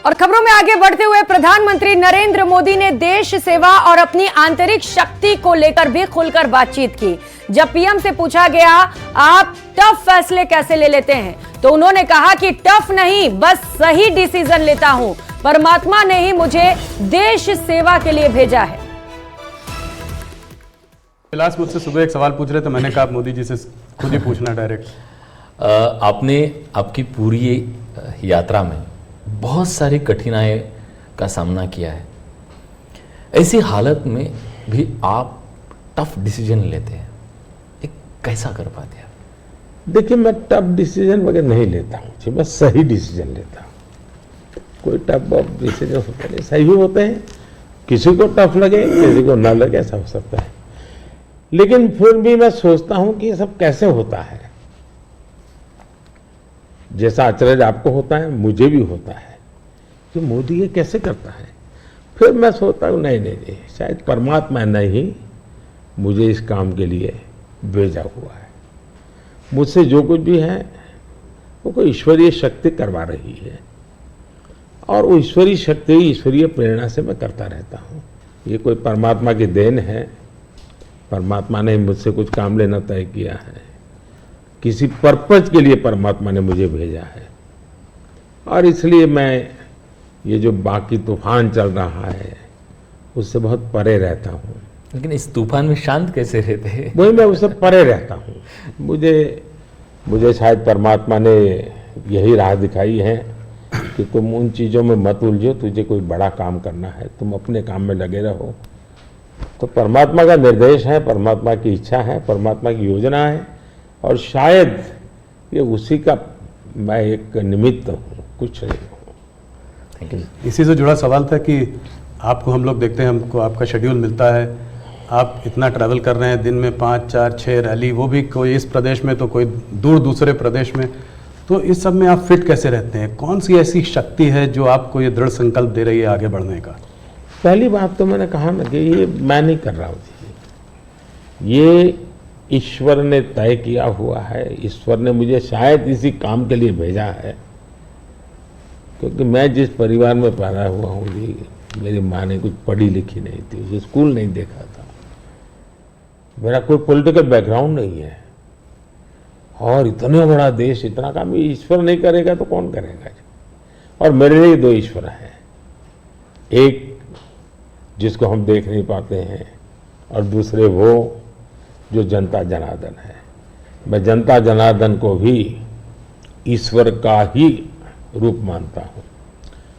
और खबरों में आगे बढ़ते हुए प्रधानमंत्री नरेंद्र मोदी ने देश सेवा और अपनी आंतरिक शक्ति को लेकर भी खुलकर बातचीत की। जब पीएम से पूछा गया आप टफ फैसले कैसे ले लेते हैं, तो उन्होंने कहा कि टफ नहीं, बस सही डिसीजन लेता हूं। परमात्मा ने ही मुझे देश सेवा के लिए भेजा है। विलास मुझसे सुबह एक सवाल पूछ रहे थे, मैंने कहा मोदी जी से खुद ही पूछना डायरेक्ट। आपने आपकी पूरी यात्रा में बहुत सारी कठिनाई का सामना किया है। ऐसी हालत में भी आप टफ डिसीजन लेते हैं, ये कैसा कर पाते हैं? देखिए, मैं टफ डिसीजन वगैरह नहीं लेता हूँ, मैं सही डिसीजन लेता हूँ। कोई टफ डिसीजन होते नहीं, सही भी होते हैं। किसी को टफ लगे, किसी को ना लगे, ऐसा हो सकता है। लेकिन फिर भी मैं सोचता हूँ कि ये सब कैसे होता है। जैसा अचरज आपको होता है, मुझे भी होता है कि मोदी ये कैसे करता है। फिर मैं सोचता हूँ नहीं, शायद परमात्मा ने ही मुझे इस काम के लिए भेजा हुआ है। मुझसे जो कुछ भी है वो कोई ईश्वरीय शक्ति करवा रही है, और वो ईश्वरीय शक्ति, ईश्वरीय प्रेरणा से मैं करता रहता हूँ। ये कोई परमात्मा की देन है। परमात्मा ने मुझसे कुछ काम लेना तय किया है, किसी पर्पज के लिए परमात्मा ने मुझे भेजा है। और इसलिए मैं ये जो बाकी तूफान चल रहा है उससे बहुत परे रहता हूँ। लेकिन इस तूफान में शांत कैसे रहते हैं? वही, मैं उससे परे रहता हूँ। मुझे शायद परमात्मा ने यही राह दिखाई है कि तुम उन चीज़ों में मत उलझो, तुझे कोई बड़ा काम करना है, तुम अपने काम में लगे रहो। तो परमात्मा का निर्देश है, परमात्मा की इच्छा है, परमात्मा की योजना है, और शायद ये उसी का मैं एक निमित्त हूँ, कुछ नहीं हूँ। इसी से जुड़ा सवाल था कि आपको हम लोग देखते हैं, हमको आपका शेड्यूल मिलता है, आप इतना ट्रैवल कर रहे हैं, दिन में 5, 4, 6 रैली, वो भी कोई इस प्रदेश में तो कोई दूसरे प्रदेश में। तो इस सब में आप फिट कैसे रहते हैं? कौन सी ऐसी शक्ति है जो आपको ये दृढ़ संकल्प दे रही है आगे बढ़ने का? पहली बात तो मैंने कहा ना कि ये मैं नहीं कर रहा हूँ, ये ईश्वर ने तय किया हुआ है। ईश्वर ने मुझे शायद इसी काम के लिए भेजा है, क्योंकि मैं जिस परिवार में पैदा हुआ हूँ जी, मेरी माँ ने कुछ पढ़ी लिखी नहीं थी, उसे स्कूल नहीं देखा था, मेरा कोई पॉलिटिकल बैकग्राउंड नहीं है, और इतना बड़ा देश, इतना काम ईश्वर नहीं करेगा तो कौन करेगा? और मेरे लिए 2 ईश्वर हैं, एक जिसको हम देख नहीं पाते हैं, और दूसरे वो जो जनता जनार्दन है। मैं जनता जनार्दन को भी ईश्वर का ही रूप मानता हूँ,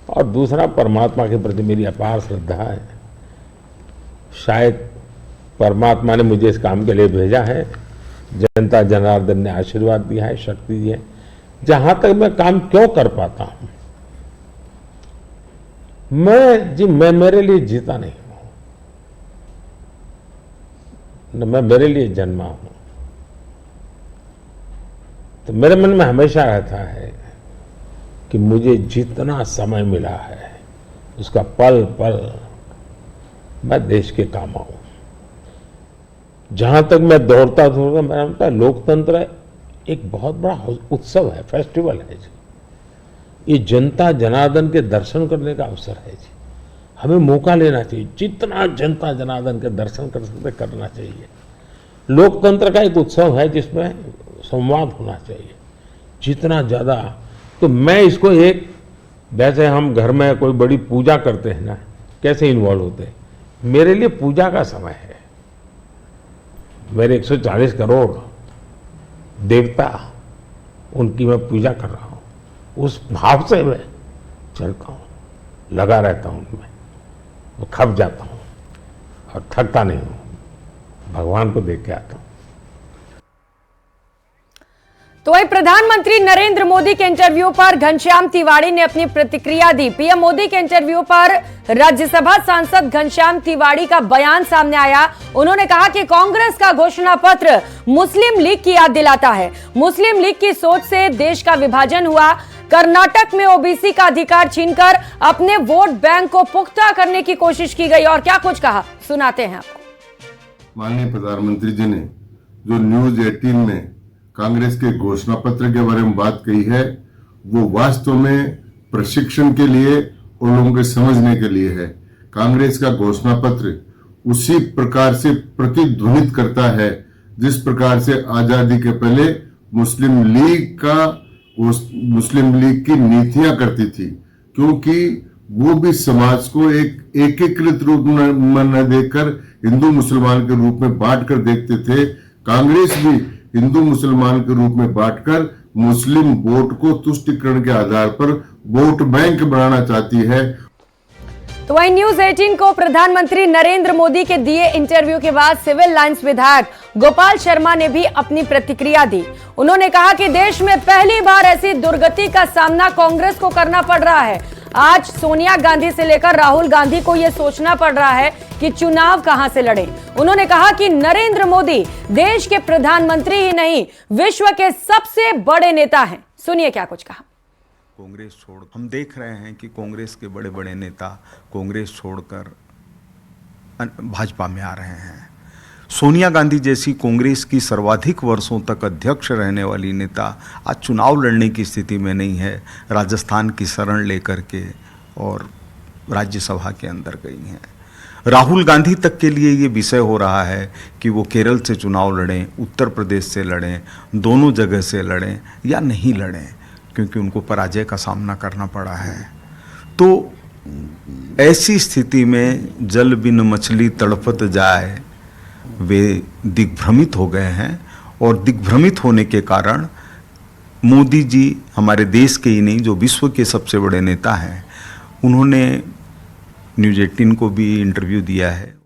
और दूसरा परमात्मा के प्रति मेरी अपार श्रद्धा है। शायद परमात्मा ने मुझे इस काम के लिए भेजा है, जनता जनार्दन ने आशीर्वाद दिया है, शक्ति दी है। जहां तक मैं काम क्यों कर पाता हूं, मैं मेरे लिए जीता नहीं हूं, न मैं मेरे लिए जन्मा हूं। तो मेरे मन में हमेशा रहता है कि मुझे जितना समय मिला है उसका पल पल मैं देश के काम आऊं। जहां तक मैं दौड़ता मेरा लगता है लोकतंत्र एक बहुत बड़ा उत्सव है, फेस्टिवल है जी। ये जनता जनार्दन के दर्शन करने का अवसर है जी। हमें मौका लेना चाहिए, जितना जनता जनार्दन के दर्शन कर सकते करना चाहिए। लोकतंत्र का एक उत्सव है जिसमें संवाद होना चाहिए जितना ज़्यादा। तो मैं इसको एक, वैसे हम घर में कोई बड़ी पूजा करते हैं ना, कैसे इन्वॉल्व होते हैं, मेरे लिए पूजा का समय है। मेरे 140 करोड़ देवता, उनकी मैं पूजा कर रहा हूँ, उस भाव से मैं चलता हूँ, लगा रहता हूँ उनमें, वो खप जाता हूँ और थकता नहीं हूँ, भगवान को देख के आता हूँ। तो वही प्रधानमंत्री नरेंद्र मोदी के इंटरव्यू पर घनश्याम तिवाड़ी ने अपनी प्रतिक्रिया दी। पीएम मोदी के इंटरव्यू पर राज्यसभा सांसद घनश्याम तिवाड़ी का बयान सामने आया। उन्होंने कहा कि कांग्रेस का घोषणा पत्र मुस्लिम लीग की याद दिलाता है। मुस्लिम लीग की सोच से देश का विभाजन हुआ। कर्नाटक में ओबीसी का अधिकार छीनकर अपने वोट बैंक को पुख्ता करने की कोशिश की गई। और क्या कुछ कहा, सुनाते हैं आपको। माननीय प्रधानमंत्री जी ने जो न्यूज 18 में कांग्रेस के घोषणा पत्र के बारे में बात कही है, वो वास्तव में प्रशिक्षण के लिए और लोगों के समझने के लिए है। कांग्रेस का घोषणा पत्र उसी प्रकार से प्रतिध्वनित करता है जिस प्रकार से आजादी के पहले मुस्लिम लीग की नीतियां करती थी, क्योंकि वो भी समाज को एक एकीकृत रूप में न देखकर हिंदू मुसलमान के रूप में बांटकर देखते थे। कांग्रेस भी हिंदू मुसलमान के रूप में बांटकर मुस्लिम वोट को तुष्टिकरण के आधार पर वोट बैंक बनाना चाहती है। तो वहीं न्यूज 18 को प्रधानमंत्री नरेंद्र मोदी के दिए इंटरव्यू के बाद सिविल लाइंस विधायक गोपाल शर्मा ने भी अपनी प्रतिक्रिया दी। उन्होंने कहा कि देश में पहली बार ऐसी दुर्गति का सामना कांग्रेस को करना पड़ रहा है। आज सोनिया गांधी से लेकर राहुल गांधी को यह सोचना पड़ रहा है कि चुनाव कहां से लड़े। उन्होंने कहा कि नरेंद्र मोदी देश के प्रधानमंत्री ही नहीं, विश्व के सबसे बड़े नेता हैं। सुनिए क्या कुछ कहा। कांग्रेस छोड़ हम देख रहे हैं कि कांग्रेस के बड़े बड़े नेता कांग्रेस छोड़कर भाजपा में आ रहे हैं। सोनिया गांधी जैसी कांग्रेस की सर्वाधिक वर्षों तक अध्यक्ष रहने वाली नेता आज चुनाव लड़ने की स्थिति में नहीं है। राजस्थान की शरण लेकर के और राज्यसभा के अंदर गई हैं। राहुल गांधी तक के लिए ये विषय हो रहा है कि वो केरल से चुनाव लड़ें, उत्तर प्रदेश से लड़ें, दोनों जगह से लड़ें या नहीं लड़ें, क्योंकि उनको पराजय का सामना करना पड़ा है। तो ऐसी स्थिति में जल बिन मछली तड़पत जाए, वे दिग्भ्रमित हो गए हैं और दिग्भ्रमित होने के कारण मोदी जी हमारे देश के ही नहीं, जो विश्व के सबसे बड़े नेता हैं, उन्होंने न्यूज़ 18 को भी इंटरव्यू दिया है।